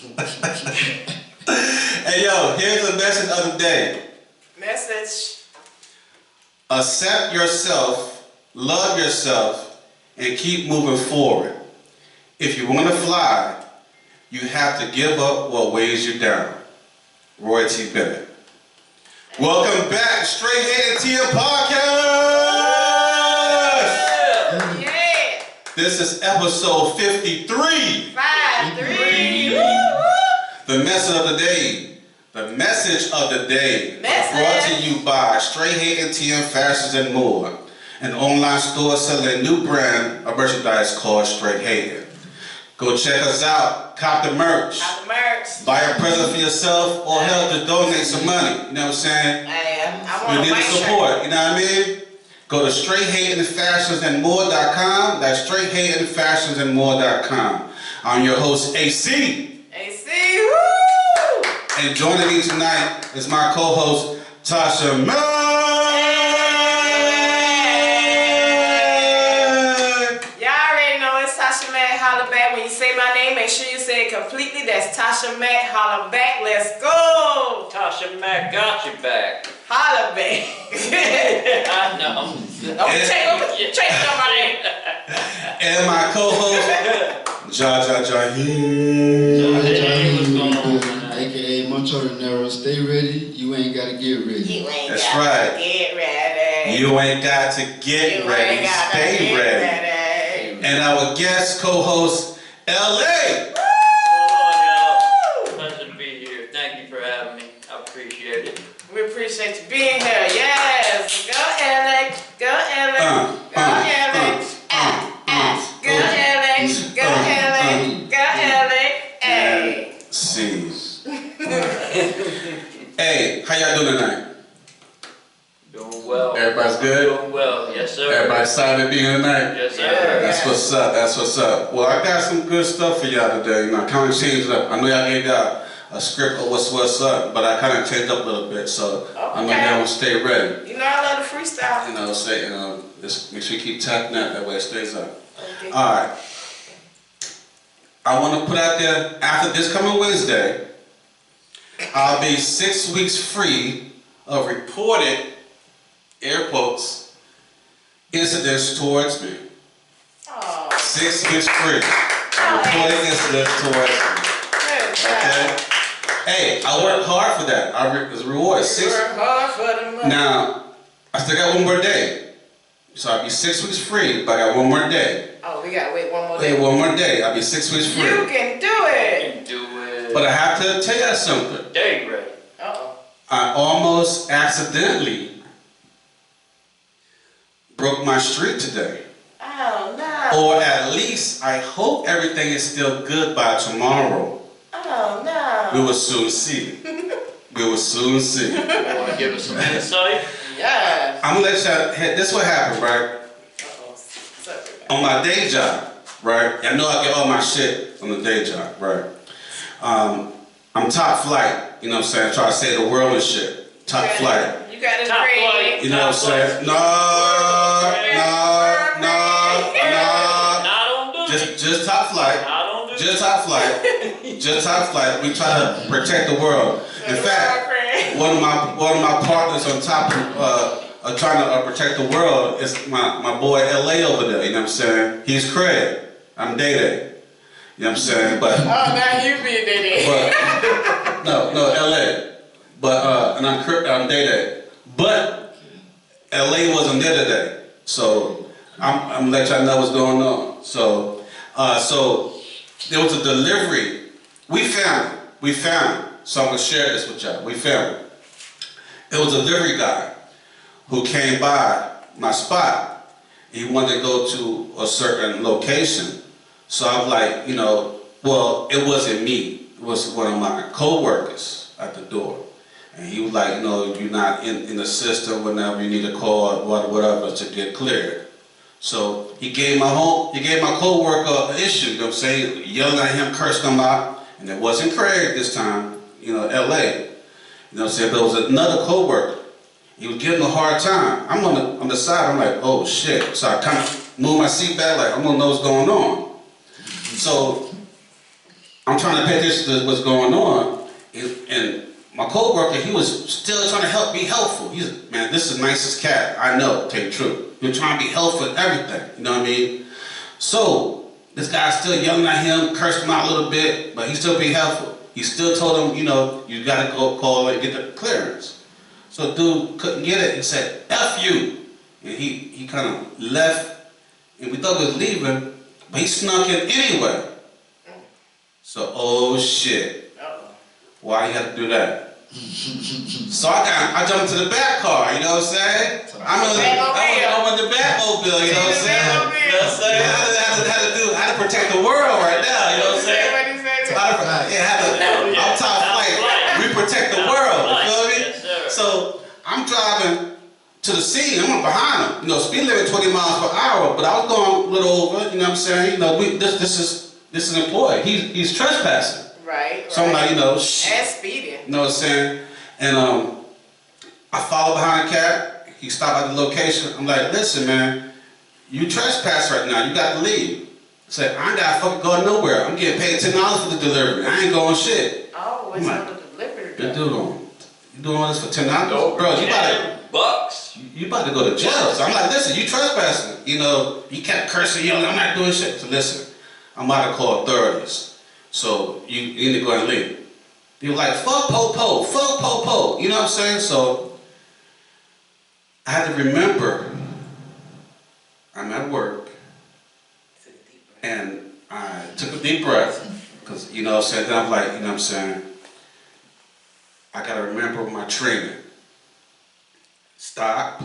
Hey yo, here's the message of the day. Message. Accept yourself, love yourself, and keep moving forward. If you want to fly, you have to give up what weighs you down. Roy T. Bennett. Welcome back, Straight Head TM Podcast! Yeah! This is episode 53. 53. The message of the day. The message of the day. Message. Brought to you by Straight Head TM Fashions and More, an online store selling a new brand of merchandise called Straight Head. Go check us out. Cop the merch. Cop the merch. Buy a present for yourself or help to donate some money. You know what I'm saying? I We want need the support. You know what I mean? Go to straighthatingfashionsandmore.com. That's straighthatingfashionsandmore.com. I'm your host, AC. AC, woo! And joining me tonight is my co-host, Tasha May. Holla back. When you say my name, make sure you say it completely. That's Tasha Mack. Holla back. Let's go. Tasha Mack got you back. Holla back. I know. Change my name. And my co-host, Hey, what's going on? AKA Controver, stay ready. You ain't gotta get ready. You ain't That's got right. to get ready. You ain't got to get ready. Stay ready. And our guest co-host, LA. Hold on, y'all. Pleasure to be here. Thank you for having me. I appreciate it. We appreciate you being here. Yes. Go LA. Go LA. Go LA. Go LA. Go LA. Go LA. Hey. See. Hey, how y'all doing tonight? Doing well. Everybody's good? Doing well. Yes, sir. Everybody excited to be here tonight? Yes, sir. Yeah. That's what's up. That's what's up. Well, I got some good stuff for y'all today. You know, I kind of changed it up. I know y'all gave y'all a script of what's up, but I kind of changed up a little bit, so I know y'all will stay ready. You know I love the freestyle. You know, say, just make sure you keep tapping that way it stays up. Okay. All right. I want to put out there, after this coming Wednesday, I'll be 6 weeks free of reported, air quotes, incidents towards me. Oh. 6 weeks free of reported incidents towards me. Good job. Okay? Hey, I worked hard for that. I was rewarded. You work hard for the money. Now, I still got one more day. So I'll be 6 weeks free, but I got one more day. Oh, we gotta wait one more day. Wait, one more day. I'll be 6 weeks free. You can do it. You can do it. But I have to tell you something. Day ready. Uh-oh. I almost accidentally broke my streak today. Oh, no. Or at least I hope everything is still good by tomorrow. Oh, no. We will soon see. We will soon see. You want to give us some insight? Yes. I'm gonna let y'all, this is what happened, right? Uh-oh. Sorry. On my day job, right? I know I get all my shit on the day job, right? I'm top flight, you know what I'm saying? I try to save the world and shit. Top flight. You got it Top free. flight. You know what I'm saying? No. Just top flight. Just top flight. Just top flight. We try to protect the world. In fact, one of my partners on top of trying to protect the world is my boy LA over there. You know what I'm saying? He's Craig. I'm Day Day. You know what I'm saying? But Oh, now you be Diddy. no, LA. But and I'm Day Day. But LA wasn't there today, so I'm gonna let y'all know what's going on. So there was a delivery. We found it. So I'm gonna share this with y'all. We found it. It was a delivery guy who came by my spot. He wanted to go to a certain location. So I'm like, well, it wasn't me. It was one of my co-workers at the door. And he was like, you're not in the system whenever you need a call or whatever to get cleared. So he gave my co-worker an issue, you know what I'm saying? Yelling at him, cursed him out. And it wasn't Craig this time, LA. You know what I'm saying? But it was another co-worker. He was giving a hard time. I'm on the side, I'm like, oh shit. So I kind of moved my seat back like, I'm gonna know what's going on. So I'm trying to pay attention to what's going on, and my coworker, he was still trying to be helpful. He's, man, this is the nicest cat I know, tell you the truth. You're trying to be helpful in everything, you know what I mean? So, this guy's still yelling at him, cursed him out a little bit, but he still be helpful. He still told him, you know, you gotta go call and get the clearance. So dude couldn't get it, he said, F you. And he kind of left, and we thought he was leaving, but he snuck in anyway. So, oh shit. Why you have to do that? So I jumped into the back car, you know what I'm saying? I was in the Batmobile, you know what I'm saying? I had to protect the world right now, you know what I'm saying? I'm top flight. We protect the world, you feel me? So I'm driving to the scene, I'm behind him. You know, speed limit 20 miles per hour, but I was going a little over, you know what I'm saying? You know, this is an employee. He's trespassing. Right. So I'm like, you know, shit. And speeding. You know what I'm saying? And I followed behind the cat. He stopped at the location. I'm like, listen, man, you trespass right now. You got to leave. I said, I ain't got to fucking go nowhere. I'm getting paid $10 for the delivery. I ain't going shit. Oh, it's on the delivery. Good dude, you doing all this for $10? Bro, you about to go to jail. So I'm like, listen, you trespassing. You know, he kept cursing, yelling, I'm not doing shit. So listen, I'm about to call authorities. So you need to go and leave. He was like, fuck po-po, fuck po-po. You know what I'm saying? So I had to remember I'm at work and I took a deep breath because, you know what I'm saying, then I'm like, you know what I'm saying, I got to remember my training. Stop,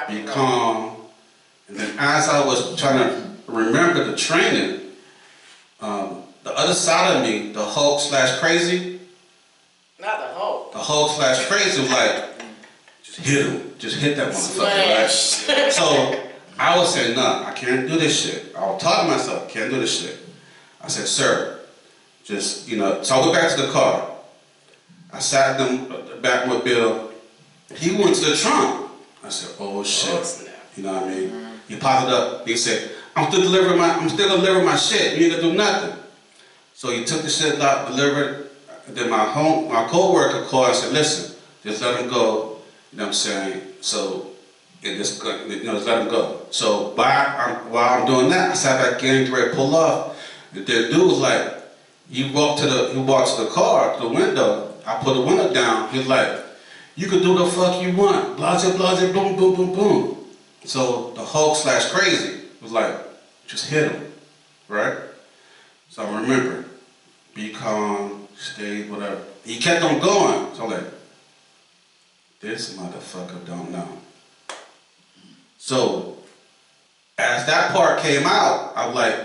be calm, and then as I was trying to remember the training, the other side of me, the Hulk/crazy. Not the Hulk. The Hulk/crazy was like, just hit him. Just hit that motherfucker, right? So I was saying, nah, I can't do this shit. I was talking to myself, I can't do this shit. I said, sir, just, you know, so I went back to the car. I sat in the back with Bill. He went to the trunk. I said, oh shit. You know what I mean? He popped it up. He said, I'm still gonna deliver my shit. You ain't gonna do nothing. So he took the shit out, delivered it. Then my co-worker called and said, listen, just let him go. You know what I'm saying? So, just let him go. So while I'm doing that, I sat back in, ready to pull off. The dude was like, he walked to the car, to the window. I put the window down. He was like, you can do the fuck you want. Blase, blase, boom, boom, boom, boom. So the Hulk/crazy was like, just hit him, right? So I remember, be calm, stay, whatever. He kept on going. So I'm like, this motherfucker don't know. So as that part came out, I'm like,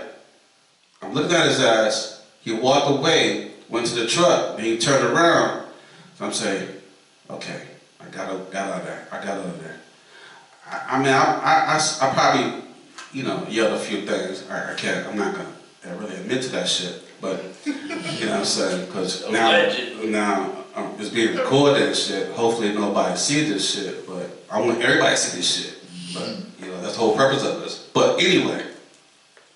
I'm looking at his ass. He walked away, went to the truck, and he turned around. So I'm saying, okay, I got out of there. I got out of there. I mean, I probably, you know, yelled a few things. I'm not gonna really admit to that shit, but you know what I'm saying? Because now it's being recorded and shit. Hopefully nobody sees this shit, but I want everybody to see this shit. But you know, that's the whole purpose of this. But anyway,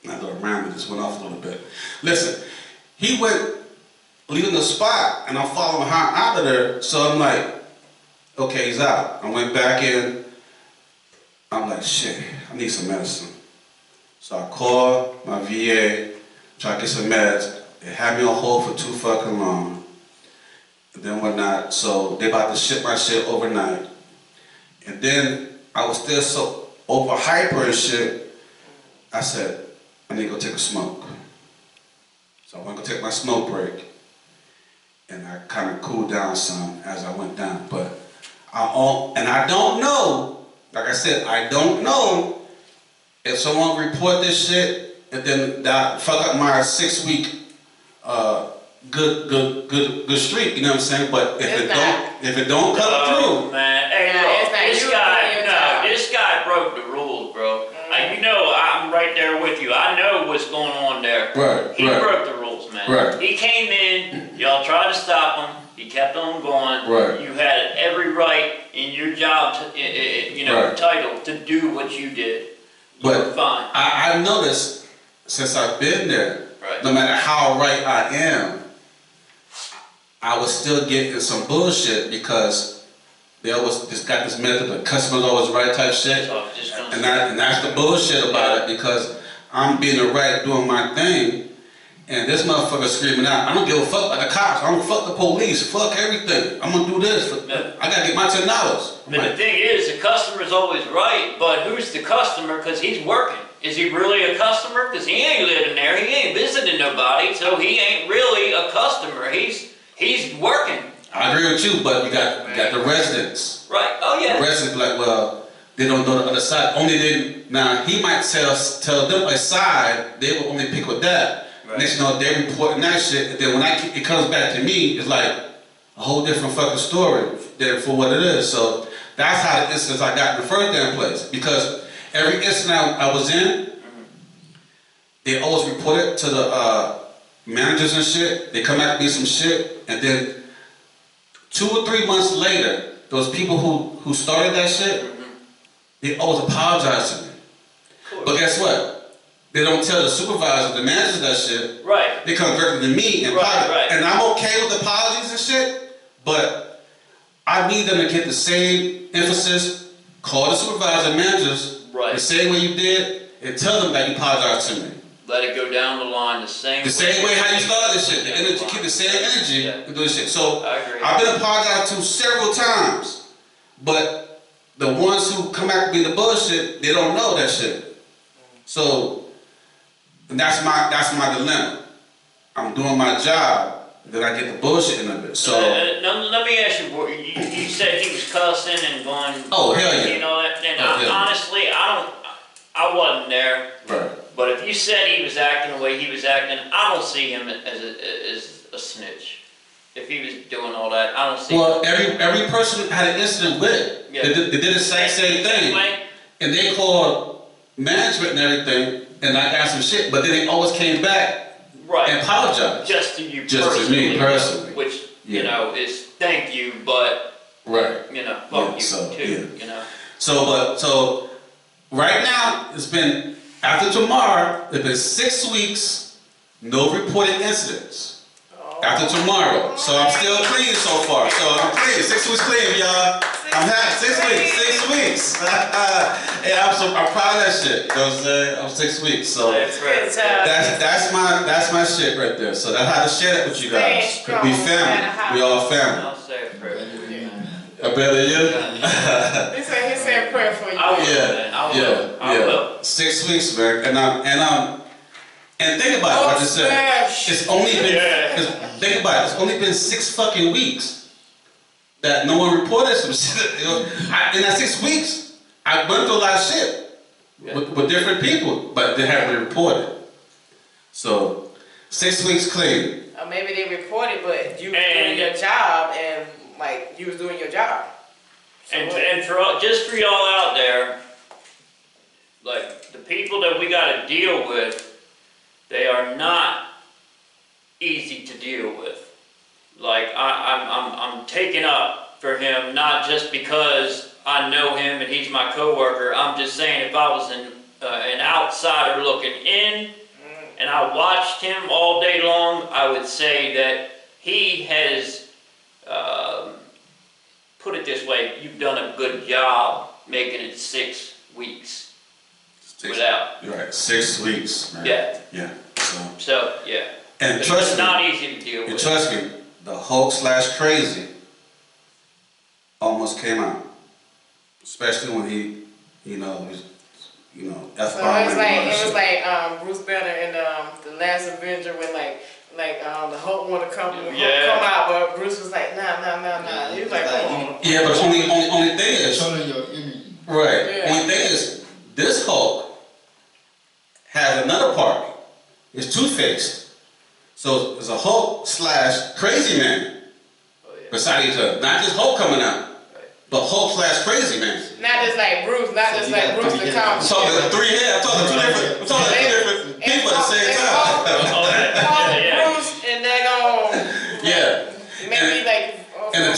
I know Rami just went off a little bit. Listen, he went leaving the spot, and I'm following him out of there. So I'm like, okay, he's out. I went back in. I'm like, shit, I need some medicine. So I called my VA, tried to get some meds. They had me on hold for too fucking long. And then whatnot, so they about to ship my shit overnight. And then I was still so over hyper and shit, I said, I need to go take a smoke. So I went to go take my smoke break. And I kind of cooled down some as I went down. But I don't know, like I said, I don't know if someone report this shit and then that fuck up my 6-week good streak, you know what I'm saying? But if it don't come through, man, hey, look, this guy broke the rules, bro. You know, I'm right there with you. I know what's going on there. He broke the rules, man. He came in, y'all tried to stop him. He kept on going. You had every right in your job, title to do what you did. You were fine. I noticed since I've been there, no matter how right I am, I was still getting some bullshit because they always just got this method of customers always right type shit. And that's the bullshit about it because I'm being the right, doing my thing. And this motherfucker screaming out, I don't give a fuck about the cops, I don't fuck the police, fuck everything. I'm gonna do this. I gotta get my $10. But the thing is, the customer's always right, but who's the customer? Because he's working. Is he really a customer? Because he ain't living there, he ain't visiting nobody, so he ain't really a customer. He's working. I agree with you, but you got the residents. Right, oh yeah. The residents be like, well, they don't know the other side. Only they, now he might tell them a side, they will only pick with that. Right. Next you know, they reporting that shit, and then when it comes back to me, it's like a whole different fucking story than for what it is. So that's how the instance I got in the first damn place. Because every incident I was in, they always report it to the managers and shit. They come back to me some shit, and then 2 or 3 months later, those people who started that shit, they always apologize to me. But guess what? They don't tell the supervisor, the managers that shit. Right. They come directly to me and right. And I'm okay with apologies and shit, but I need them to get the same emphasis, call the supervisor and managers the same way you did, and tell them that you apologize to me. Let it go down the line the same way how you started this shit. The energy, keep the same energy and do this shit. So I agree. I've been apologized to several times, but the ones who come back to be the bullshit, they don't know that shit. So that's my dilemma. I'm doing my job, then I get the bullshit in of it. So let me ask you, you said he was cussing and going. Oh hell yeah. You know, and honestly, I wasn't there. Right. But if you said he was acting the way he was acting, I don't see him as a snitch. If he was doing all that, I don't see. Well, every person had an incident with it. Yeah. They did the same thing, and they called management and everything, and I got some shit. But then they always came back and apologized. Just to you just personally. To me personally. Which you know is thank you, but you know fuck you so, too. You know. So right now it's been. After tomorrow, it's been 6 weeks, no reported incidents. After tomorrow. So I'm still clean so far. So I'm clean. 6 weeks clean, y'all. I'm happy. 6 weeks. And I'm proud of that shit. You know what I'm saying? I'm 6 weeks. So that's my shit right there. So that's how to share that with you guys. Cause we family. We all family. I'll say a prayer. I better you? He said a prayer for you. I will. 6 weeks, man. And think about it, what I just said. It's only been think about it, it's only been 6 fucking weeks that no one reported some shit. You know, in that 6 weeks, I went through a lot of shit with different people, but they haven't been reported. So 6 weeks clean. Or maybe they reported, but you were doing your job and like you was doing your job. So and just for y'all out there, like the people that we got to deal with, they are not easy to deal with. Like I'm taking up for him, not just because I know him and he's my coworker. I'm just saying if I was an outsider looking in and I watched him all day long, I would say that he has, put it this way, you've done a good job making it 6 weeks without. You're right, 6 weeks, man. Yeah. So yeah. And trust me, it's not easy to deal with. And trust me, the Hulk/Crazy almost came out, especially when he, F-bombing. So it was like Bruce Banner in the Last Avenger when the Hulk wanted to come out, but Bruce was like, nah. He was like, yeah, but only thing is, right? Yeah. Only thing is, this Hulk has another part. It's two-faced. So it's a Hulk/Crazy Man beside each other. Not just Hulk coming out, but Hulk/Crazy Man. Not just like Bruce, the comic. I'm talking two different people at the same time. Bruce and they're maybe the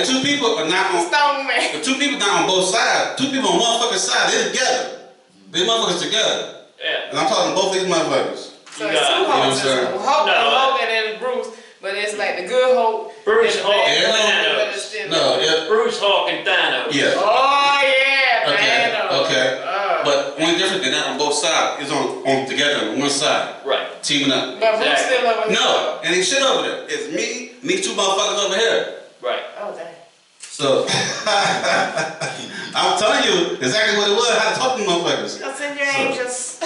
two people are not on Stone Man. The two people not on both sides. 2 people on one fucking side. They're together. They motherfuckers together. Yeah. And I'm talking to both these motherfuckers. So it's two Hulks. Hulk and Hogan and Bruce, but it's like the good Hulk. Bruce Hulk and Thanos. Bruce Hulk and Thanos. Yeah. Oh yeah, Thanos. Okay. But only difference than that on both sides is on together on one side. Right. Teaming up. But Bruce still over there. No, and ain't shit over there. It's me and these two motherfuckers over here. Right. Oh dang. So I'm telling you exactly what it was. I had to talk to them motherfuckers. Go send your angels.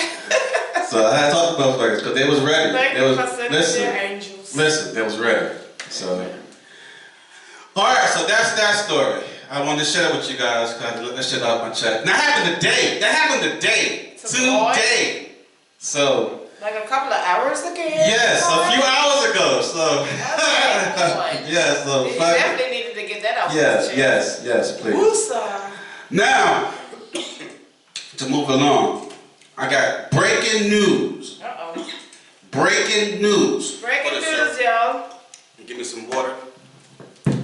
So I had to talk to motherfuckers because they was ready. Thank they you was for sending your angels. Listen, they was ready. So alright, so that's that story. I wanted to share it with you guys because I let that shit off my chest. That happened today. Today. So like a couple of hours ago? Yes, a few hours ago. So yes, so you definitely needed to get that off. Yes, please. Woosa. Now, to move along, I got breaking news. Uh-oh. Breaking news. Breaking news, y'all. Give me some water. You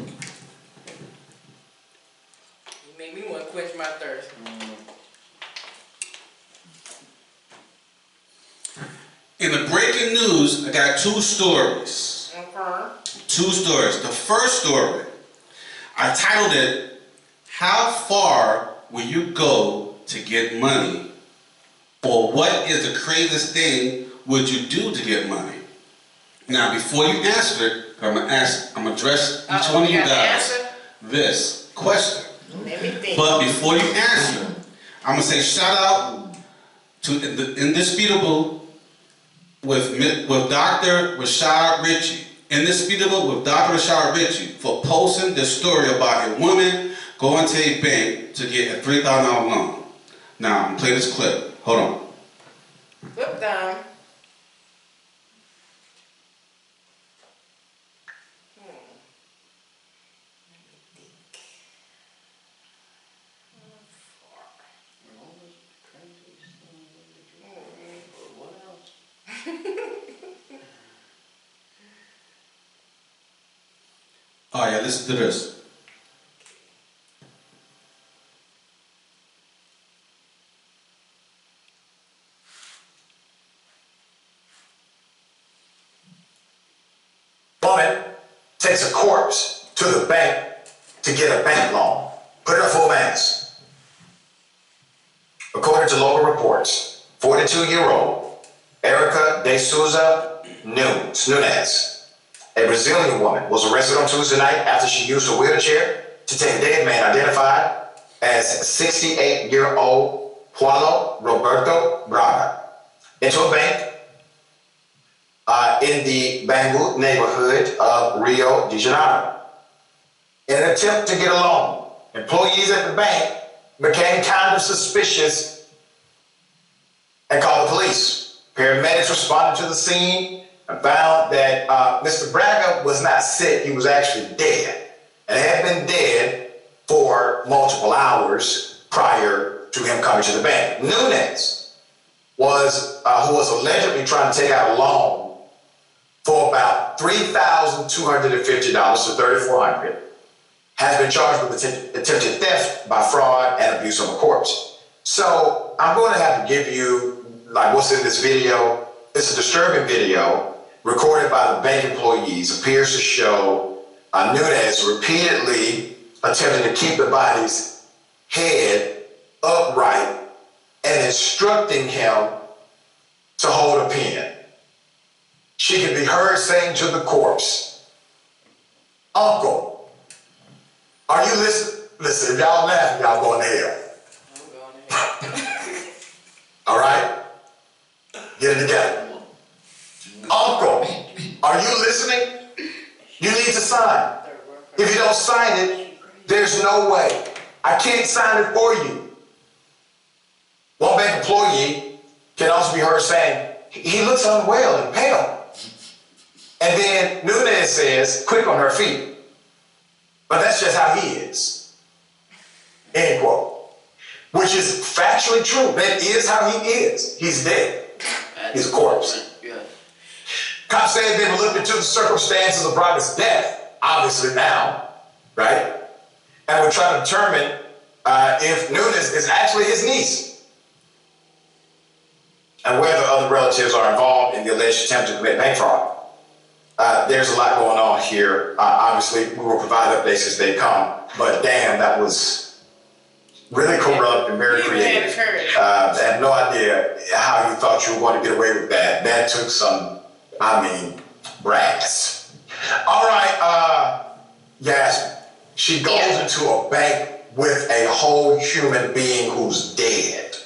make me want to quench my thirst. In the breaking news, I got two stories. Okay. Two stories. The first story, I titled it, "How Far Will You Go to Get Money?" Or what is the craziest thing would you do to get money? Now, before you answer it, I'm gonna address each one of you guys this question. Let me think. But before you answer, I'm gonna say shout out to the Indisputable with Dr. Rashad Ritchie. Indisputable with Dr. Rashad Ritchie for posting this story about a woman going to a bank to get a $3,000 loan. Now, I'm gonna play this clip. Hold on. Flip down. Oh yeah, listen to this. Woman takes a corpse to the bank to get a bank loan. Put it up for mass. According to local reports, 42-year-old Erica De Souza Nunes, a Brazilian woman, was arrested on Tuesday night after she used her wheelchair to take a dead man identified as 68-year-old Paulo Roberto Braga into a bank in the Bangu neighborhood of Rio de Janeiro. In an attempt to get a loan, employees at the bank became kind of suspicious and called the police. Paramedics responded to the scene and found that Mr. Braga was not sick, he was actually dead, and had been dead for multiple hours prior to him coming to the bank. Nunes who was allegedly trying to take out a loan for about $3,250 to $3,400, has been charged with attempted theft by fraud and abuse of a corpse. So I'm going to have to give you like what's in this video. It's a disturbing video recorded by the bank employees. Appears to show Nunes repeatedly attempting to keep the body's head upright and instructing him to hold a pen. She can be heard saying to the corpse, "Uncle, are you listening? Listen, if y'all laughing, y'all going to hell." I'm going to hell. All right? Get it together. "Uncle, are you listening? You need to sign. If you don't sign it, there's no way. I can't sign it for you." One bank employee can also be heard saying, "He looks unwell and pale." And then Nunes says, "Quick on her feet. But that's just how he is." End quote. Which is factually true. That is how he is. He's dead. He's a corpse. Yeah. Cops say they've looked into the circumstances of Braga's death, obviously now, right? And we're trying to determine if Nunes is actually his niece. and whether other relatives are involved in the alleged attempt to commit bank fraud. There's a lot going on here. Obviously, we will provide updates as they come, but damn, that was really corrupt and very creative. I had no idea how you thought you were going to get away with that. That took some, brass. All right, Yasmin, she goes into a bank with a whole human being who's dead.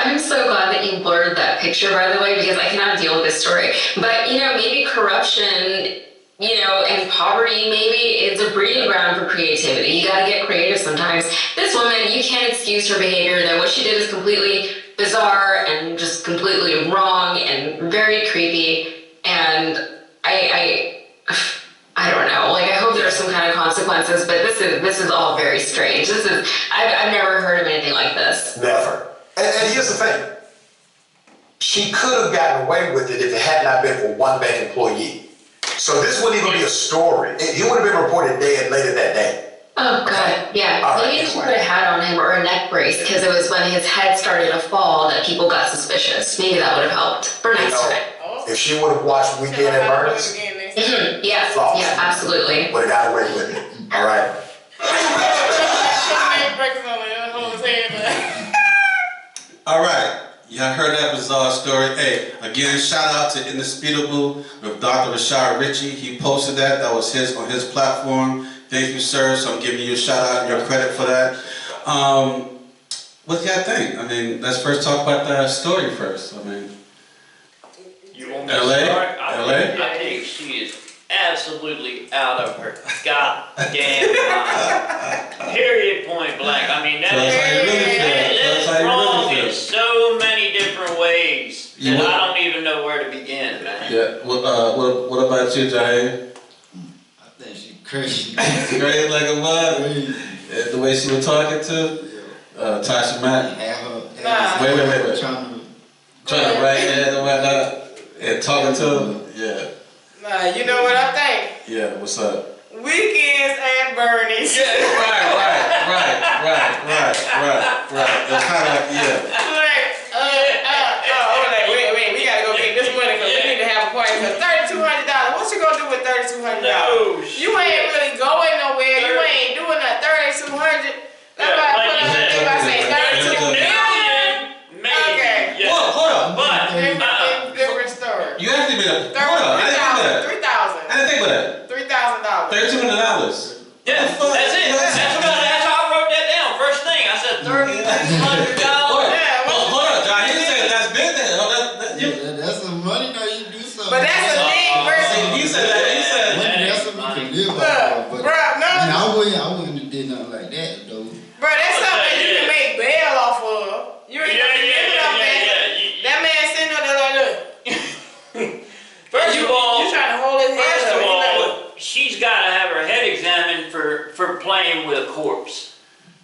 I'm so glad that you blurred that picture, by the way, because I cannot deal with this story. But, maybe corruption, and poverty, maybe it's a breeding ground for creativity. You gotta get creative sometimes. This woman, you can't excuse her behavior, that what she did is completely bizarre and just completely wrong and very creepy. And I don't know, I hope there are some kind of consequences, but this is all very strange. I've never heard of anything like this. Never. And here's the thing. She could have gotten away with it if it had not been for one bank employee. So this wouldn't even be a story. He would have been reported dead later that day. Oh, God, yeah. Maybe she put a hat on him or a neck brace, because it was when his head started to fall that people got suspicious. Maybe that would have helped for next time. If she would have watched Weekend at Bernie's, Yes, yeah, absolutely. would have got away with it. All right. All right, y'all heard that bizarre story. Hey, again, shout out to Indisputable with Dr. Rashad Ritchie. He posted that. That was on his platform. Thank you, sir. So I'm giving you a shout out and your credit for that. What do y'all think? Let's first talk about the story first. You want me to LA? start? LA? I think she is absolutely out of her goddamn mind. Period, point blank. That is wrong in so many different ways that I don't even know where to begin, man. Yeah. What about you, Jaheim? I think she's crazy. Crazy like a mud. The way she was talking to Tasha Mack. Wait. Trying to write that and whatnot. And talking to him. Yeah. You know what I think? Yeah, what's up? Weekends at Bernie's. Right. It's kind of like, yeah. Wait, we gotta go get this money because we need to have a party. Because $3,200, what you gonna do with $3,200? No, you ain't really going nowhere. You ain't doing that $3,200. That's why I put up if I say 32 million. Maybe. Okay. Yeah. Whoa, hold up. But different story. You asked me that. Hold up. I didn't think of that. $3,000. I didn't think of that. $3,000. $3,200. yeah, that's it. That's how I wrote that down. First thing, I said $3,200. Hold up, John. He said that's business. That's some money, though. You do something. But that's a big person. He said that. That's something you can live off of. Bruh, no. I wouldn't have did nothing like that, though. Bro, that's something you can make bail off of. You ain't gonna live off that. That man sitting up there like, look. First of all, you trying to hold his head up. First of all, she's got to have her head examined for playing with a corpse.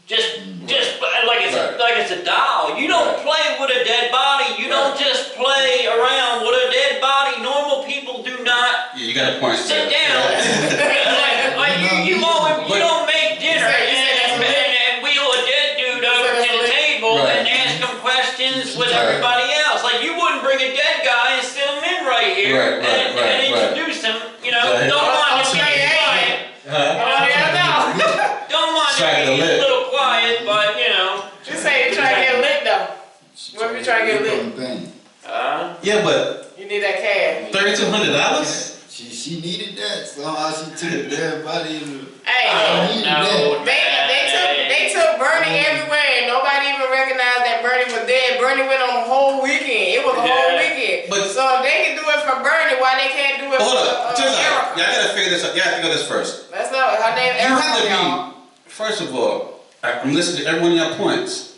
Just like it's a doll. You don't play with a dead body. You don't just play around with a dead body. Normal people do not. Yeah, you got a point. Sit down. You don't make dinner and wheel a dead dude over to the table and ask him questions with everybody else. Like you wouldn't bring a dead guy and sit him in right here and introduce him. Don't mind him being quiet. Don't mind him being a little quiet, but Just say you trying to get lit though. What if you trying to get lit? Yeah, but you need that cash. $3,200? She needed that. Somehow she took everybody in the... Hey, they took Bernie everywhere and nobody even recognized that Bernie was dead. Bernie went on the whole weekend. It was a whole weekend. So if they can do it for Bernie, why they can't do it for Erica? Y'all gotta figure this out. Y'all have to go this first. That's not her name. You have to be, first of all, I'm listening to every one of your points.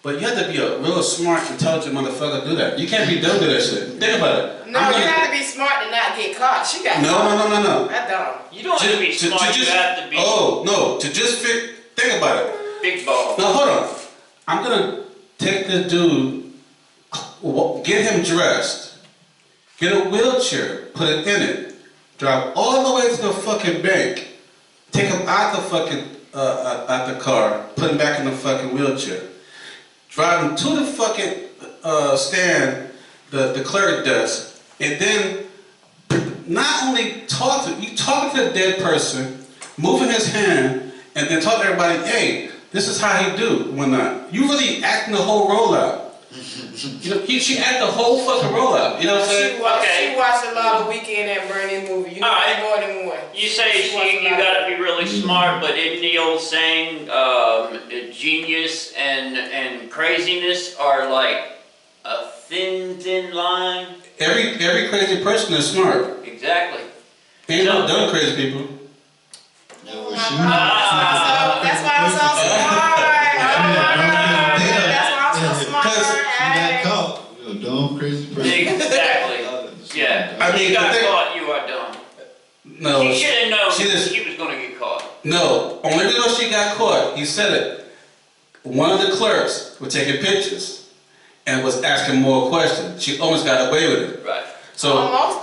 But you have to be a real smart, intelligent motherfucker to do that. You can't be dumb to that shit. Think about it. No, you have to be smart to not get caught. She got caught. No. That's dumb. You don't have to be smart, you have to be... Oh, no. To just think about it. Big ball. Now, hold on. I'm going to take this dude, get him dressed, get a wheelchair, put it in it, drive all the way to the fucking bank, take him out the fucking, out the car, put him back in the fucking wheelchair, drive him to the fucking stand, the clerk desk, and then not only talk to the dead person, moving his hand, and then talk to everybody, hey, this is how he do, whatnot. You really acting the whole role out. You know, she act the whole fucking role out. You know what I'm saying? She watched a lot of Weekend at Bernie's movie. You know, more than one. You say you gotta be really smart, but isn't the old saying, genius and craziness are like a thin line? Every crazy person is smart. Exactly. Ain't no dumb crazy people. No, That's why I'm so smart. That's why I'm so smart. She got caught. You're a dumb, crazy person. Exactly. Yeah. I mean, you got caught, you are dumb. No. She should have known she was going to get caught. No. Only reason she got caught, he said it. One of the clerks was taking pictures and was asking more questions. She almost got away with it. Right. So almost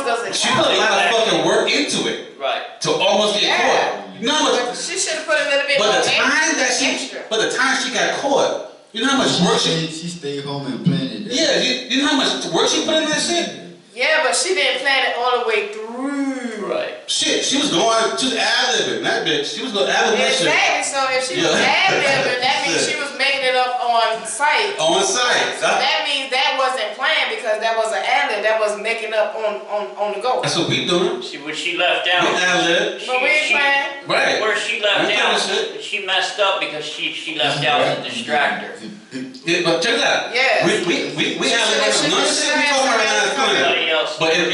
doesn't. She put a lot of fucking work into it. Right. To almost get caught. You know how much? She should have put a little bit more extra. But the time she got caught, you know how much work she stayed home and planned it. Yeah, you know how much work she put in that shit? Yeah, but she didn't plan it all the way through. Right. Shit, she was ad-libbing, that bitch. She was going ad-lib that shit. Exactly, so if she was ad-libbing, that means she was making it up on site. On site. So that means that wasn't planned because that was an ad-lib. That was making up on the go. That's what we doing. What she left out. We ad-lib. But we ain't playing. Right. Where she left out, she messed up because she left out a distractor. Yeah, but check that. Yeah. We ad-lib. None of the shit we talking about now is funny. But on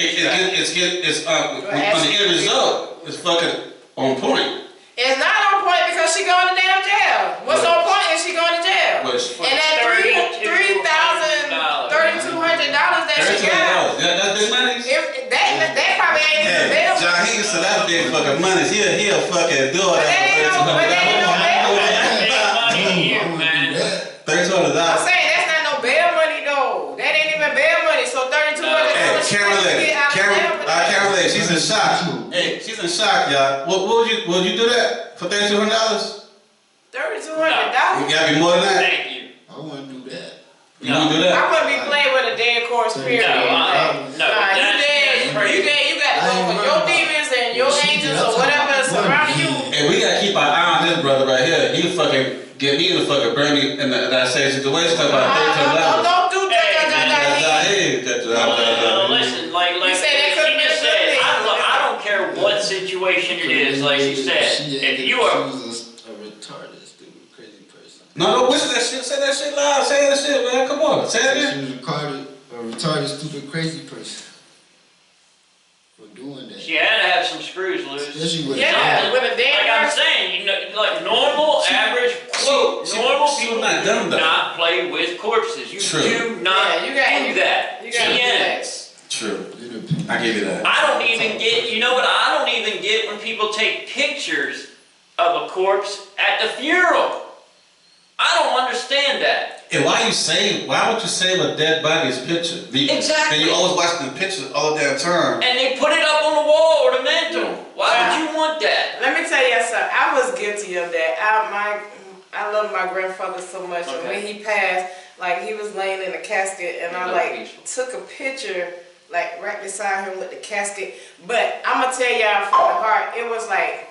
the end result, it's fucking on point. It's not on point because she going to damn jail. What's on point is she going to jail. And that $3,200 that she got. That's big money? That probably ain't even bail. John Higgins said that's big fucking money. He'll fucking do it. But that ain't no bail. $3,200. I'm saying that's not no bail money though. That ain't even bail money. So $3,200. Carol Lake, she's in shock. Hey, she's in shock, y'all. Would you do that for $3,200? $3,200. You gotta be more than that. Thank you. I wouldn't do that. You wouldn't do that? I wouldn't be playing with a dead corpse, period. No. You got to go for your demons and your angels or whatever is surrounding you. And we gotta keep our eye on this brother right here. He fucking get me in the fucking Bernie in that same situation. Talk about $3,200. Don't do that. Listen, like You say that she just said, I don't care what situation it is, like she said. If you are a retarded, stupid, crazy person. No, whistle that shit. Say that shit loud. Say that shit, man. Come on. Say it again. She was a retarded, stupid, crazy person. For doing that. she had to have some screws loose. Especially with with a dead Like I'm person. saying, like normal, average, normal people not dumb, do though. not play with corpses. You True. do not You gotta do that. You gotta do that. True. I give you that. I don't even get, you know what, I don't even get when people take pictures of a corpse at the funeral. I don't understand that. And why would you save a dead body's picture? Exactly. And you always watching the picture all the damn time. And they put it up on the wall or the mantle. Why would you want that? Let me tell you something. I was guilty of that. I love my grandfather so much, and when he passed, like he was laying in a casket, and I took a picture like right beside him with the casket. But I'm gonna tell y'all from the heart, it was like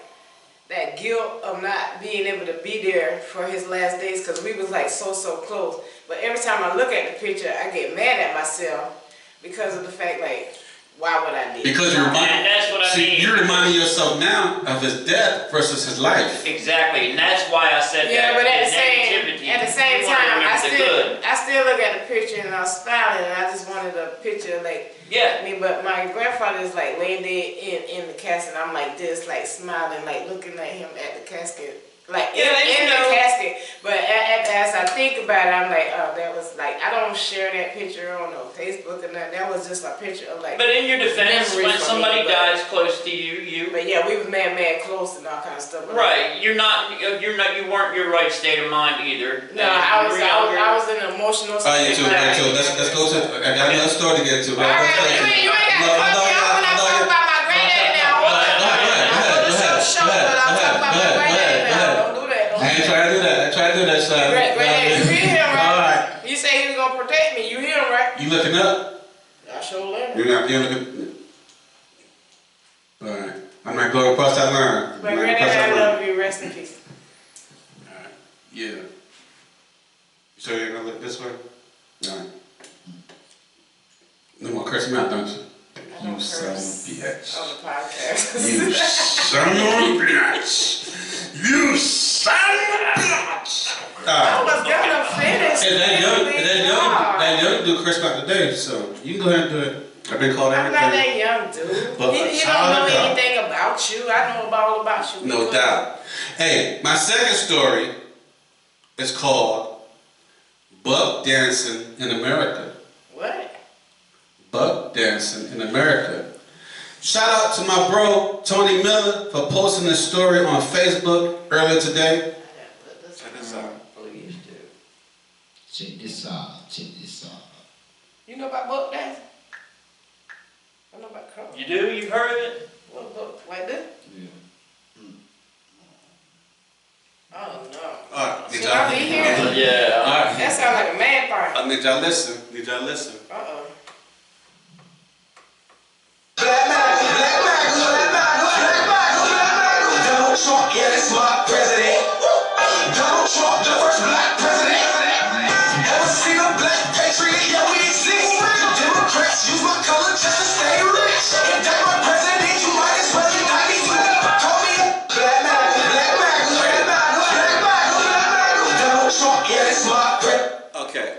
that guilt of not being able to be there for his last days, because we was like so close. But every time I look at the picture, I get mad at myself because of the fact like, why would I need? Because you're you're reminding yourself now of his death versus his life. Exactly, and that's why I said Yeah, that. but at Negativity. the same You wanna time, remember I still look at the picture and I was smiling, and I just wanted a picture like. Yeah. I mean, but my grandfather is like laying there in the casket. I'm like this, like smiling, like looking at him at the casket. Like in the casket, but as I think about it, I'm like, oh, that was like, I don't share that picture on no Facebook or nothing. That was just a picture of like. But in your defense, memories when for somebody me, dies close to you. But yeah, we was mad close and all kind of stuff. Right, you weren't your right state of mind either. No, I was in an emotional state. Let's go to. I got another story to get to. All right, you ain't got to cut me off when I talk about my granddaddy now. I ain't trying to do that. Granddaddy, you hear him, right? All right. You say he was gonna protect me. You looking up? I sure learned. You're looking. All right. I'm not going across that line. But Granddad, I love you. Rest in peace. All right. Yeah. You sure you're gonna look this way? All right. No more cursing out, don't you? You son of a bitch. On the podcast. You son of a bitch. You son of a bitch. I was gonna finish. That young dude cursed out today, so you can go ahead and do it. I've been called I'm everything. not that young, dude. But He don't know anything about you. I know all about you. No doubt. Hey, my second story is called Buck Dancing in America. What? Buck Dancing in America. Shout out to my bro, Tony Miller, for posting this story on Facebook earlier today. Check this out. Please do. Check this out. Check this out. You know about buck dancing? I know about curl. You do? You've heard of it? What buck? Like this? Yeah. Oh no. Alright, Should I be here? Yeah. Alright. That sounds like a man party. I need y'all listen. Uh-oh. Donald Trump, yeah, that's my president. Donald Trump, the first black president. Ever seen a black patriot? Yeah, we exist. Democrats use my color just to stay rich. If that's my president, you might as well indict me too. Call me black man, black man, black man, black man, black man. Donald Trump, yeah, that's my president. Okay.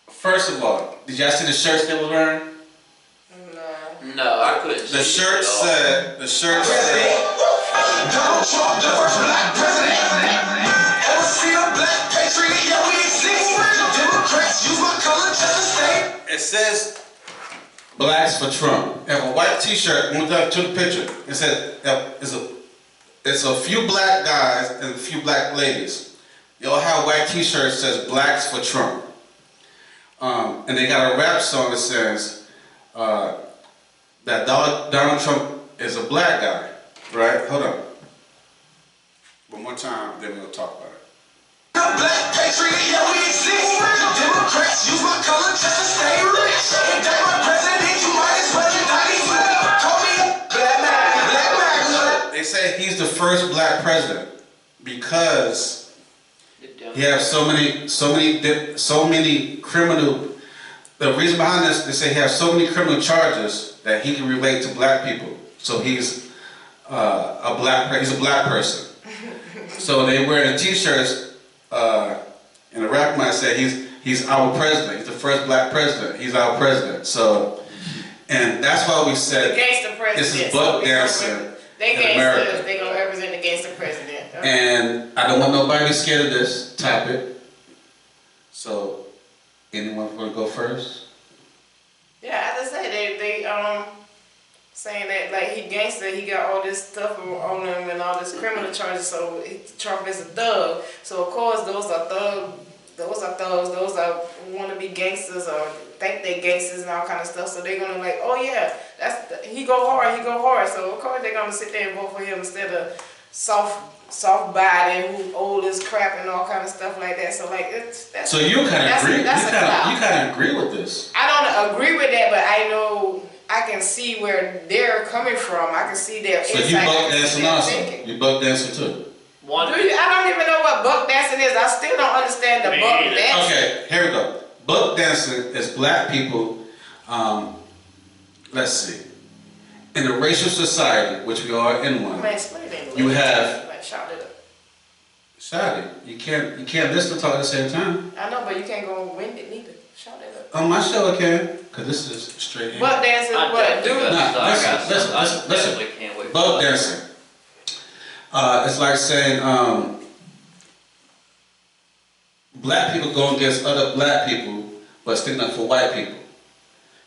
First of all, did y'all see the shirts they were wearing? No, I couldn't see The shirt said, Donald Trump, the first black president. Ever seen a black patriot? Yeah, we exist. Democrats use my color just to stay. it says Blacks for Trump. They have a white t-shirt, went up to the picture. It said, it's a few black guys and a few black ladies. They all have white t-shirts that says Blacks for Trump. And they got a rap song that says, that Donald Trump is a black guy, right? Hold on. One more time, then we'll talk about it. A black patriot, yeah, we exist. Democrats use my color just to stay rich. If that's my president, you might as well indict me too. Call me black man, black man. They say he's the first black president because he has so many criminal. The reason behind this, they say he has so many criminal charges that he can relate to black people. So he's he's a black person. So they wear the t-shirts, and the rap might say he's our president. He's the first black president. He's our president. So, and that's why we said this is Buck Dancing in America. They gonna represent the gangster president. Okay. And I don't want nobody to be scared of this topic. So, anyone want to go first? Yeah, as I say, they saying that like he gangster, he got all this stuff on him and all this criminal charges. So Trump is a thug. So of course those are thugs. Those are wannabe gangsters or think they gangsters and all kind of stuff. So they're gonna like, oh yeah, he go hard. So of course they're gonna sit there and vote for him instead of soft Biden who old as crap and all kind of stuff like that. So like that's. So you kind of agree? You kind of agree with this? I don't agree with that, but I know I can see where they're coming from. I can see their insight. So you buck dancing also? You buck dancing too? I don't even know what buck dancing is. I still don't understand the buck dancing. Okay, here we go. Buck dancing is black people, let's see, in a racial society, which we are in one. You have. Shout it up. Shout it. You can't listen and talk at the same time. I know, but you can't go wind it neither. Shout it up. On my show I can, because this is straight in. Buck dancing, what? Listen. Buck dancing. It's like saying black people go against other black people, but sticking up for white people.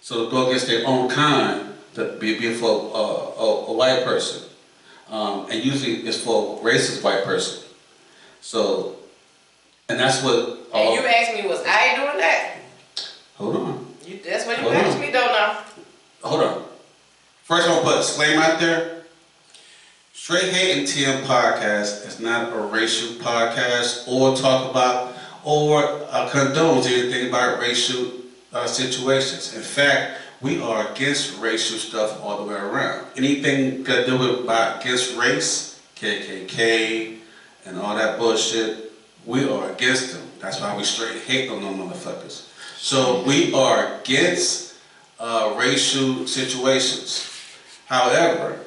So go against their own kind to be for a white person. And usually it's for a racist white person. So, and that's what. And you asked me, was I doing that? Hold on. That's what you asked me, though, now. Hold on. First, I'm gonna put a disclaimer out there. Straight Hate and TM podcast is not a racial podcast or talk about or condones anything about racial situations. In fact, we are against racial stuff all the way around. Anything got to do with against race, KKK, and all that bullshit, we are against them. That's why we straight hate on them motherfuckers. So we are against racial situations. However,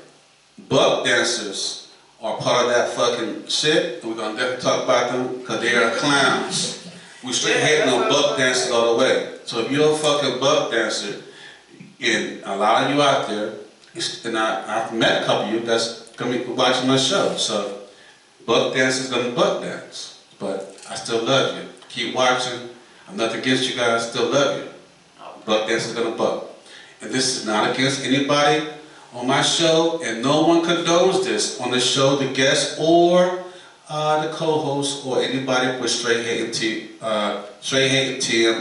buck dancers are part of that fucking shit, and we're gonna definitely talk about them because they are clowns. We straight hating on buck dancers all the way. So if you're a fucking buck dancer, and a lot of you out there, and I've met a couple of you that's gonna be watching my show. So buck dancers gonna buck dance, but I still love you. Keep watching. I'm nothing against you guys. Still love you. Buck dancers gonna buck, and this is not against anybody on my show, and no one condones this on the show, the guest or the co-host or anybody with Straight Hating TM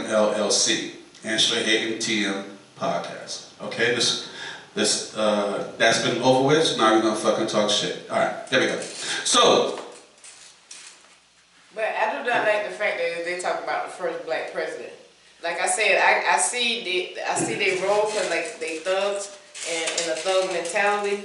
LLC and Straight Hating TM podcast. Okay, that's been over with. So now we're gonna fucking talk shit. All right, there we go. So, but I do not like the fact that they talk about the first black president. Like I said, I see they roll because like they thugs and a thug mentality.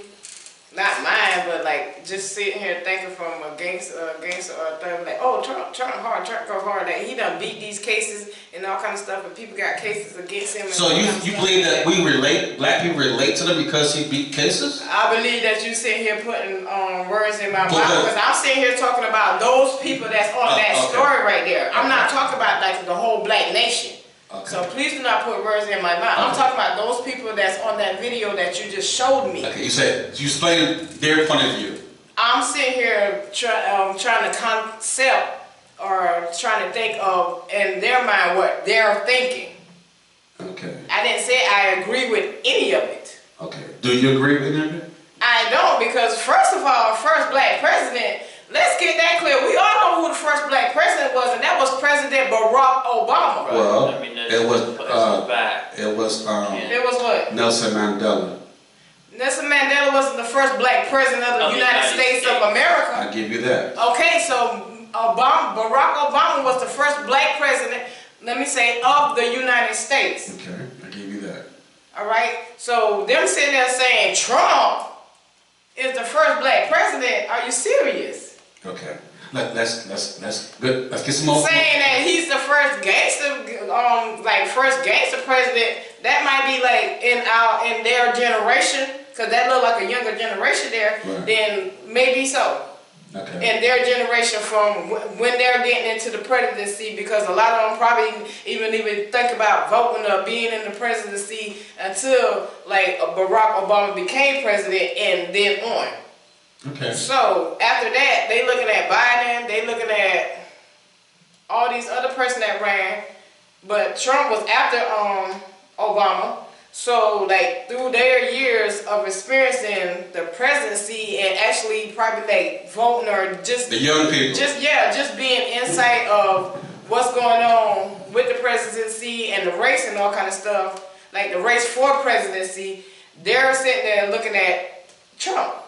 Not mine, but like just sitting here thinking from a gangster or a thug, like, oh, Trump go hard. Like he done beat these cases and all kind of stuff, and people got cases against him. So you believe that black people relate to them because he beat cases? I believe that you sitting here putting words in my mouth because I'm sitting here talking about those people that's on that story right there. I'm not talking about like the whole black nation. Okay. So please do not put words in my mouth. I'm talking about those people that's on that video that you just showed me. Okay, you explain their point of view. I'm sitting here trying to concept or trying to think of in their mind what they're thinking. Okay. I didn't say I agree with any of it. Okay. Do you agree with any of it? I don't, because first of all, first black president. Let's get that clear. We all know who the first black president was, and that was President Barack Obama. Well, I mean, it was what? Nelson Mandela. Nelson Mandela wasn't the first black president of the United States of America. I give you that. Okay, so Barack Obama was the first black president, let me say, of the United States. Okay, I give you that. All right, so them sitting there saying Trump is the first black president. Are you serious? Okay, let's good. Let's get some more. Saying that he's the first gangster, first gangster president. That might be like in their generation, cause that look like a younger generation there. Right. Then maybe so. Okay. In their generation, from when they're getting into the presidency, because a lot of them probably even think about voting or being in the presidency until like Barack Obama became president and then on. Okay. So after that, they looking at Biden, they looking at all these other person that ran, but Trump was after Obama. So like through their years of experiencing the presidency and actually probably like voting or just the young people, just being insight of what's going on with the presidency and the race and all kind of stuff, like the race for presidency, they're sitting there looking at Trump.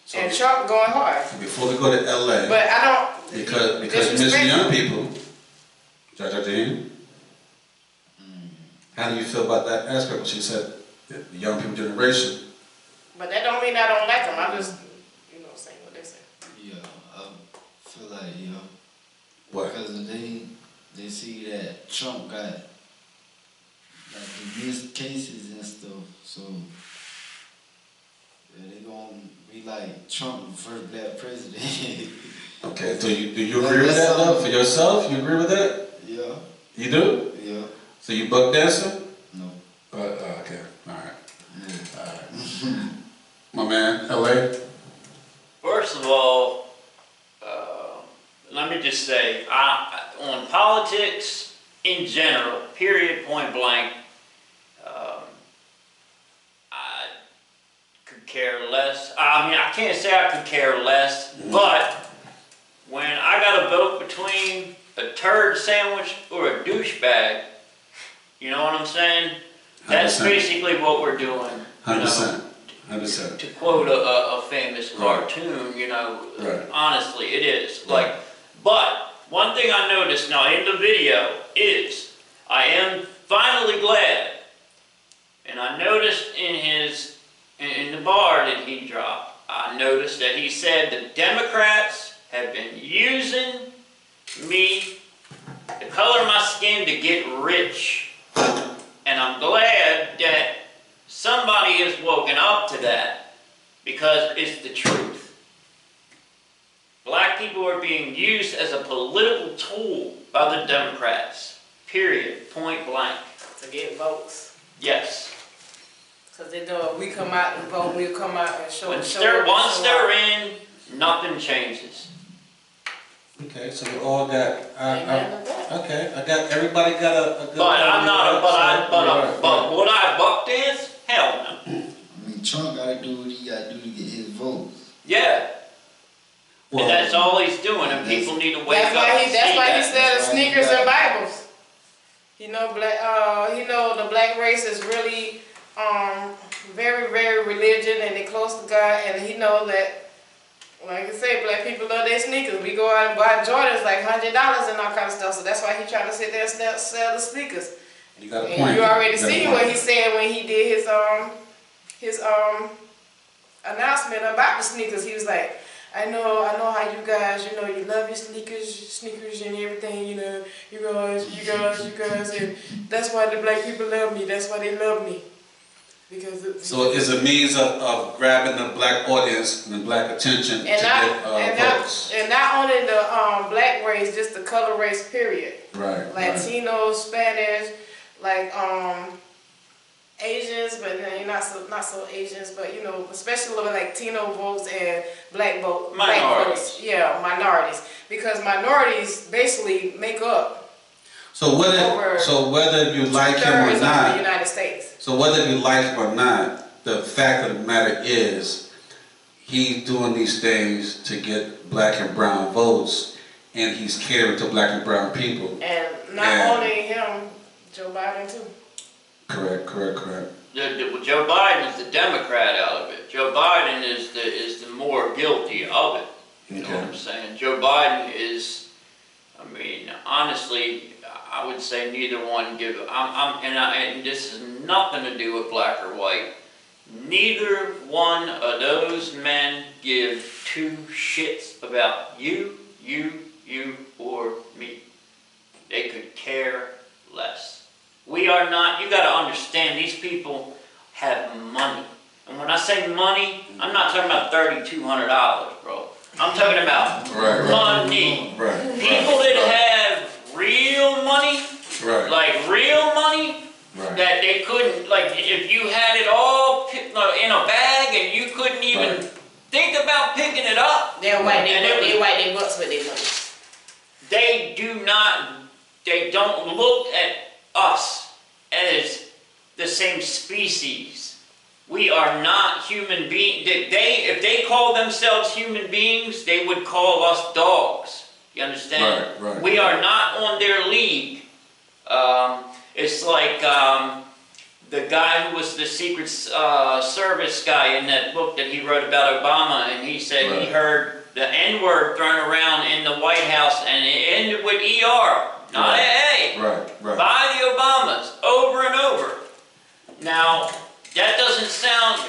So and Trump going hard. Before we go to LA, but I don't because you mentioned young people. Judge Dean, how do you feel about that aspect? What she said, the young people generation. But that don't mean I don't like them. I just, saying what they say. Yeah, I feel like what? Because they see that Trump got like the missed cases and stuff, so. Yeah, they gonna be like Trump, the first black president. Okay, so do you agree with that though? For yourself, you agree with that? Yeah. You do? Yeah. So you buck dancing? No. Okay, alright. Yeah. Alright. My man, LA? First of all, let me just say, on politics in general, period, point blank, care less. I mean, I can't say I could care less, but when I got to vote between a turd sandwich or a douchebag, you know what I'm saying? That's 100%. Basically what we're doing. 100%. 100%. To quote a famous cartoon, right. Honestly, it is. Right. Like, but one thing I noticed now in the video is I am finally glad. And I noticed in the bar that he dropped, I noticed that he said the Democrats have been using me, the color of my skin, to get rich. And I'm glad that somebody has woken up to that, because it's the truth. Black people are being used as a political tool by the Democrats. Period. Point blank. To get votes. Yes. Because they know if we come out and vote, we'll come out and show. Once they're in, nothing changes. Okay, so we all got. Amen. Okay, everybody got a good. But I'm not a. Right. But would I buck this? Hell no. I mean, Trump gotta do what he gotta do to get his votes. Yeah. Well, And that's all he's doing, and people need to wake up. That's why he see sells sneakers and Bibles. You know, the black race is really very, very religious, and they close to God, and he know that, like I say, black people love their sneakers. We go out and buy Jordans like $100 and all kind of stuff, so that's why he trying to sit there and sell the sneakers. You got a And point. you already seen what he said when he did his announcement about the sneakers. He was like, I know how you guys, you love your sneakers and everything, you guys, and that's why the black people love me. That's why they love me. Because So it's a means of grabbing the black audience and the black attention and votes. and not only the black race, just the color race, period. Right. Latinos, Spanish, like Asians, but then not so Asians, but especially like Latino votes and black votes. Minorities. Yeah, minorities, because minorities basically make up. So whether you like him or of the not, United States. so whether you like him or not, the fact of the matter is, he's doing these things to get black and brown votes, and he's catering to black and brown people. And not only him, Joe Biden too. Correct. Joe Biden is the Democrat out of it. Joe Biden is the more guilty of it. You know what I'm saying? Joe Biden is, honestly, I would say neither one give. And this has nothing to do with black or white. Neither one of those men give two shits about you, or me. They could care less. We are not. You got to understand, these people have money, and when I say money, I'm not talking about $3,200, bro. I'm talking about money. People that have real money, like real money, that they couldn't, like if you had it all in a bag and you couldn't even think about picking it up. They're white. They white. They butts with their money. They do not. They don't look at us as the same species. We are not human beings. If they call themselves human beings, they would call us dogs. You understand? Right. We are not on their league. It's like the guy who was the Secret Service guy in that book that he wrote about Obama, and he said he heard the N-word thrown around in the White House, and it ended with ER, not AA. By the Obamas, over and over. Now, that doesn't sound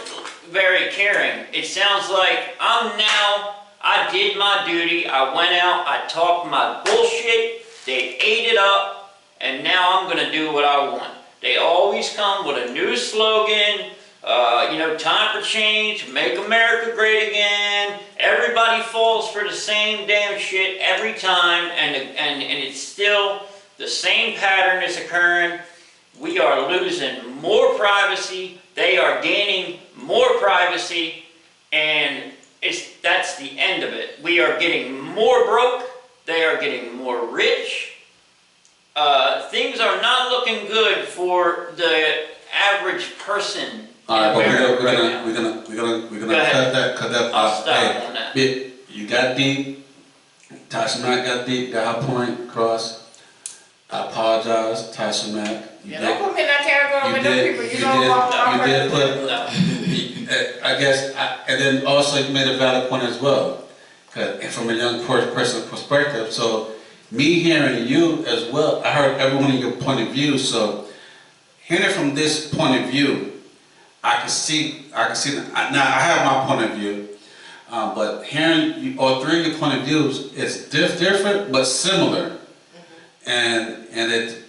very caring. It sounds like I did my duty, I went out, I talked my bullshit, they ate it up, and now I'm going to do what I want. They always come with a new slogan, time for change, make America great again. Everybody falls for the same damn shit every time, and it's still the same pattern is occurring. We are losing more privacy, they are gaining more privacy, and that's the end of it. We are getting more broke, they are getting more rich. Things are not looking good for the average person. Alright, but we're gonna cut that. I'll stop on that. You got deep. Tasha Mack got deep, got her point across. I apologize, Tasha Mack. Don't put me in that category with them people. You did put. I guess, and then also you made a valid point as well, from a young person's perspective. So me hearing you as well, I heard everyone in your point of view. So hearing it from this point of view, I can see. Now I have my point of view, but hearing all three of your point of views is different but similar, and it,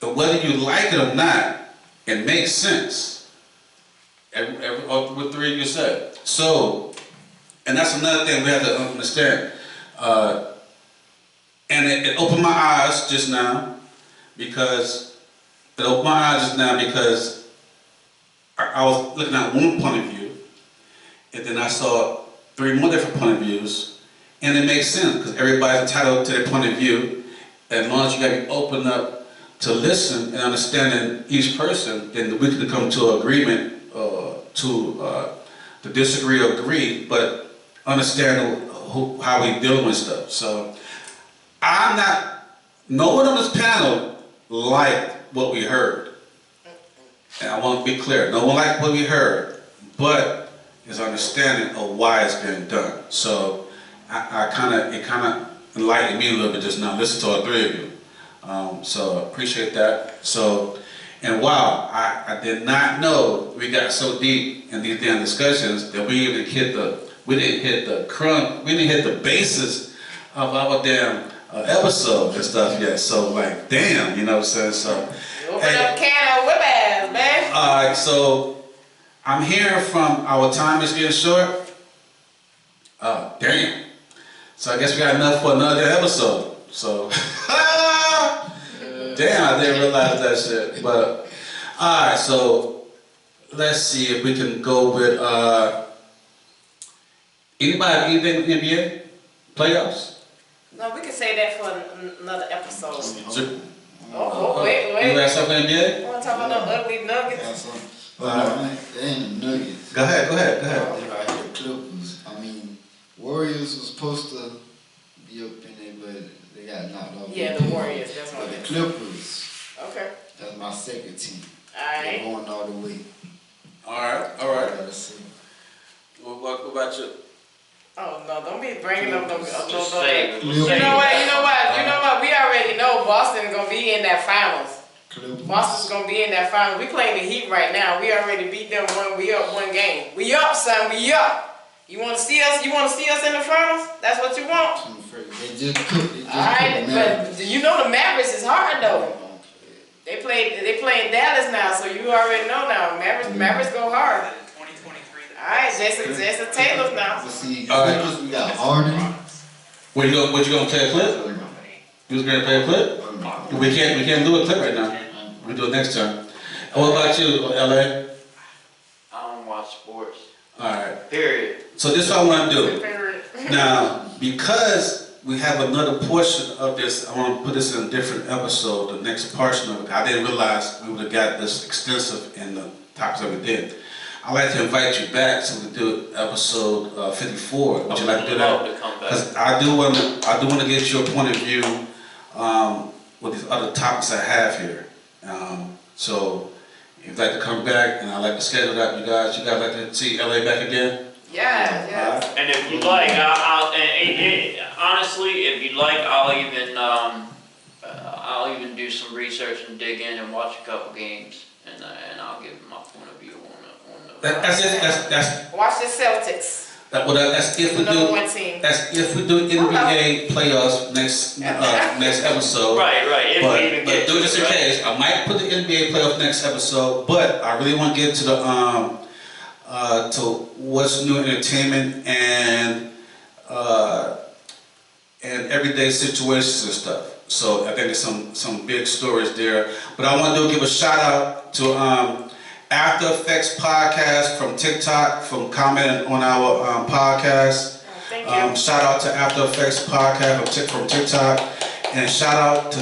whether you like it or not, it makes sense. What three of you said. So, and that's another thing we have to understand. And it opened my eyes just now because I was looking at one point of view, and then I saw three more different point of views, and it makes sense because everybody's entitled to their point of view. As long as you got to be open up to listen and understanding each person, then we can come to an agreement to disagree or agree, but understand how we deal with stuff. So no one on this panel liked what we heard. And I want to be clear, no one liked what we heard, but is understanding of why it's being done. So it kind of enlightened me a little bit just now, listen to all three of you. So I appreciate that. So, and wow, I did not know we got so deep in these damn discussions that we didn't hit the basis of our damn episode and stuff yet. So like, damn, you know what I'm saying? So, open up a can of whip ass, man. Alright, so I'm hearing from our time is getting short. Damn. So I guess we got enough for another episode. So, damn, I didn't realize that shit. But, alright, so let's see if we can go with, anybody, anything with NBA? Playoffs? No, we can say that for another episode. So, Wait. you got something in NBA? I want to talk about no ugly nuggets. They ain't Nuggets. Go ahead. They right here, Clippers. I mean, Warriors was supposed to be up in there, but they got knocked off. Yeah, the Warriors, that's But what the it is. Clippers, Okay. that's my second team. Alright. They're going all the way. Alright. Gotta see. What about you? Oh no, don't be bringing up no. Just save it. You know what? We already know Boston's gonna be in that finals. Clippers. Boston's gonna be in that finals. We playing the Heat right now. We already beat them we up one game. We up, son. We up. You wanna see us? You wanna see us in the finals? That's what you want. They just cooked. Alright, but you know the Mavericks is hard though. They play Dallas now, so you already know now. Mavericks go hard. Alright, Jason Taylor's now. Let's see, Clippers, we got Harden. What you gonna play a clip? You was gonna play a clip? We can't do a clip right now. We'll do it next time. And what about you, LA? I don't watch sports. Alright. Period. So this is what I want to do. Now, because we have another portion of this, I want to put this in a different episode, the next portion of it. I didn't realize we would have got this extensive in the topics that we did. I'd like to invite you back so we do episode 54. Would you like to do that? Because I do want to get your point of view with these other topics I have here. So if you'd like to come back, and I'd like to schedule that, you guys like to see LA back again? Yeah. And if you'd like, honestly, if you'd like, I'll even do some research and dig in and watch a couple games, and I'll give my point of view on the. That's Watch the Celtics. That's if we Number do. one team. That's if we do NBA playoffs next episode. Right. But do just in case, I might put the NBA playoff next episode. But I really want to get to the to what's new in entertainment and everyday situations and stuff. So I think there's some big stories there. But I want to give a shout out to After Effects podcast from TikTok, from commenting on our podcast. Thank you. Shout out to After Effects podcast from TikTok, and shout out to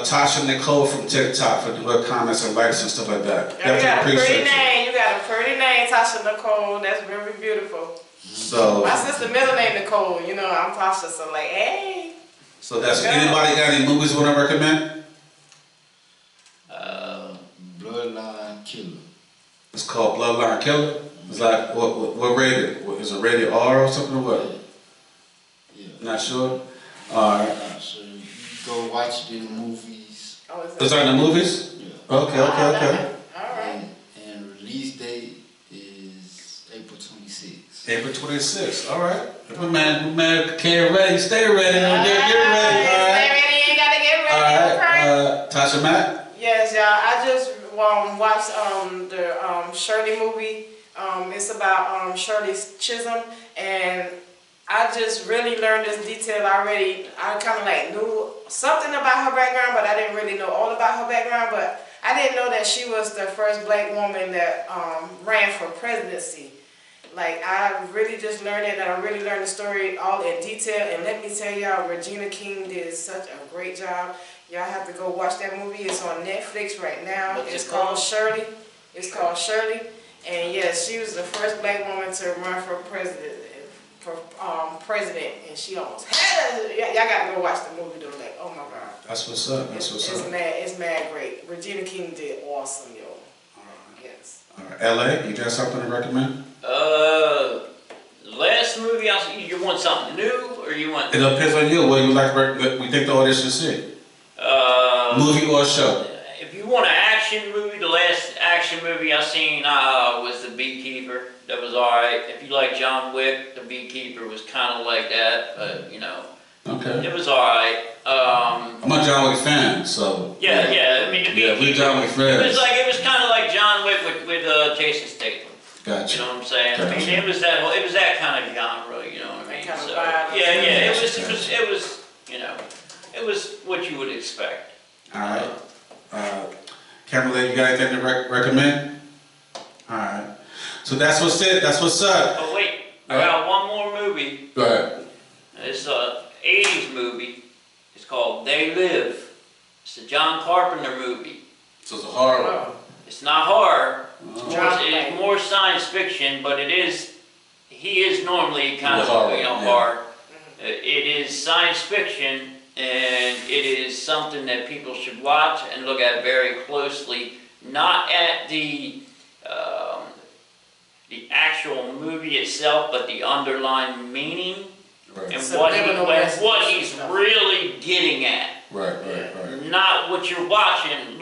Tasha Nicole from TikTok for her comments and likes and stuff like that. You got a pretty name. You got a pretty name, Tasha Nicole. That's very beautiful. So my sister middle name Nicole. You know, I'm Tasha, so like, hey. So that's anybody got any movies you want to recommend? Bloodline Killer. It's called Bloodline Killer. It's like what rated? Is it rated R or something or what? Yeah. Not sure. Alright. Not sure. You go watch it in the movies. Oh, Is that in the movies? Yeah. Okay. All right. And release date is April 26th. April 26th. All right. My man came ready. Stay ready. Get ready. Stay ready. You gotta get ready. All right. Tasha Mack. Yes, y'all. I just watched the Shirley movie. It's about Shirley Chisholm, and I just really learned this detail already. I kind of like knew something about her background, but I didn't really know all about her background. But I didn't know that she was the first black woman that ran for presidency. Like, I really just learned it, and I really learned the story all in detail. And let me tell y'all, Regina King did such a great job. Y'all have to go watch that movie. It's on Netflix right now. It's called Shirley. It's called Shirley. And yes, she was the first black woman to run for president. And she almost had it. Y'all got to go watch the movie though. Like, oh my God. That's what's up. It's mad great. Regina King did awesome, yo. All right. Yes. All right. LA, you got something to recommend? Last movie you want something new or you want? It depends on you. What you like? We think the audience should see. Movie or show? If you want an action movie, the last action movie I seen was The Beekeeper. That was alright. If you like John Wick, The Beekeeper was kind of like that, but you know. Okay. It was alright. I'm a John Wick fan, so. Yeah. I mean, The Beekeeper. We John Wick fans. It was kind of like John Wick with Jason Statham. Gotcha. You know what I'm saying? Gotcha. I mean, it was that kind of genre. You know what I mean? Kind of So, vibe. yeah. It was you know, it was what you would expect. All right. Kimberly, you got anything to recommend? All right. So that's what's it. That's what's up. Oh wait, I got one more movie. Go ahead. It's a 80s movie. It's called They Live. It's a John Carpenter movie. So it's a horror. It's not horror. It's more science fiction, but he is normally kind of horror, horror. It is science fiction, and it is something that people should watch and look at very closely. Not at the actual movie itself, but the underlying meaning and what he's really getting at. Right. Not what you're watching.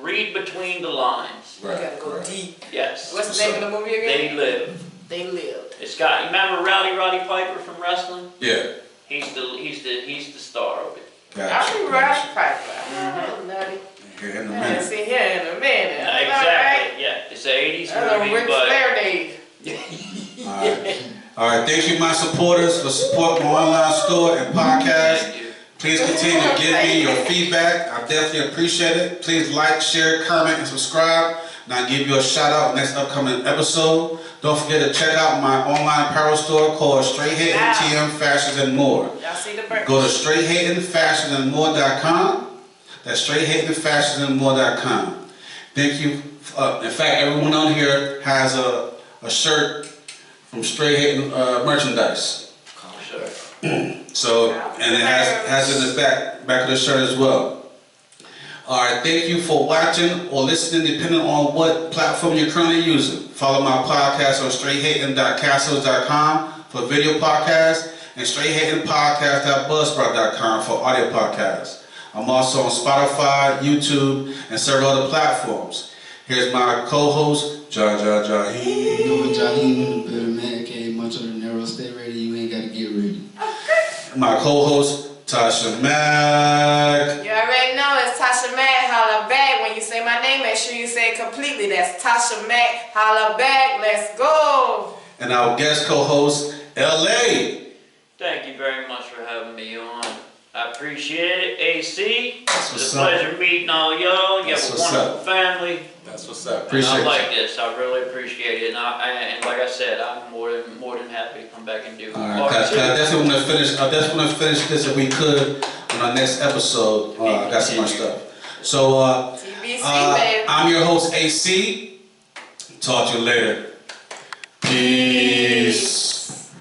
Read between the lines. You gotta go deep. Yes. What's the name of the movie again? They Live. They Lived. It's got. You remember Roddy Piper from wrestling? Yeah. He's the star of it. Gotcha. I'll be right back. Nutty. Here in a I minute. didn't see here in a minute. Exactly. Yeah. It's an 80s That's a movie, Ric but Flair days. All right. Thank you, my supporters, for supporting my online store and podcast. thank you. Please continue to give me your feedback. I definitely appreciate it. Please like, share, comment, and subscribe. And I'll give you a shout out next upcoming episode. Don't forget to check out my online apparel store called Straight Hatin' TM Fashions and More. Y'all see the bird? Go to straighthatin'fashionsandmore.com. That's straighthatin'fashionsandmore.com. Thank you. In fact, everyone on here has a shirt from Straight Hatin' merchandise. Sure. So, and it has in the back of the shirt as well. All right, thank you for watching or listening, depending on what platform you're currently using. Follow my podcast on straighthatin.castles.com for video podcasts and straighthatinpodcast.buzzsprout.com for audio podcasts. I'm also on Spotify, YouTube, and several other platforms. Here's my co-host, Jaheem. You know what, Jaheem in the building, man. Okay, much of the narrow. Stay ready. You ain't got to get ready. My co-host, Tasha Mack. You already know it's Tasha Mack. Holla back. When you say my name, make sure you say it completely. That's Tasha Mack. Holla back. Let's go. And our guest co-host, LA. Thank you very much for having me on. I appreciate it, AC. That's It's what's a up. pleasure meeting all y'all. You That's have a what's wonderful up. family. That's what's up. And Appreciate I it. like this. I really appreciate it. And like I said, I'm more than happy to come back and do All right, part guys, two. I definitely want to finish this if we could on our next episode. I got some more stuff. So, TBC, baby. I'm your host, AC. Talk to you later. Peace.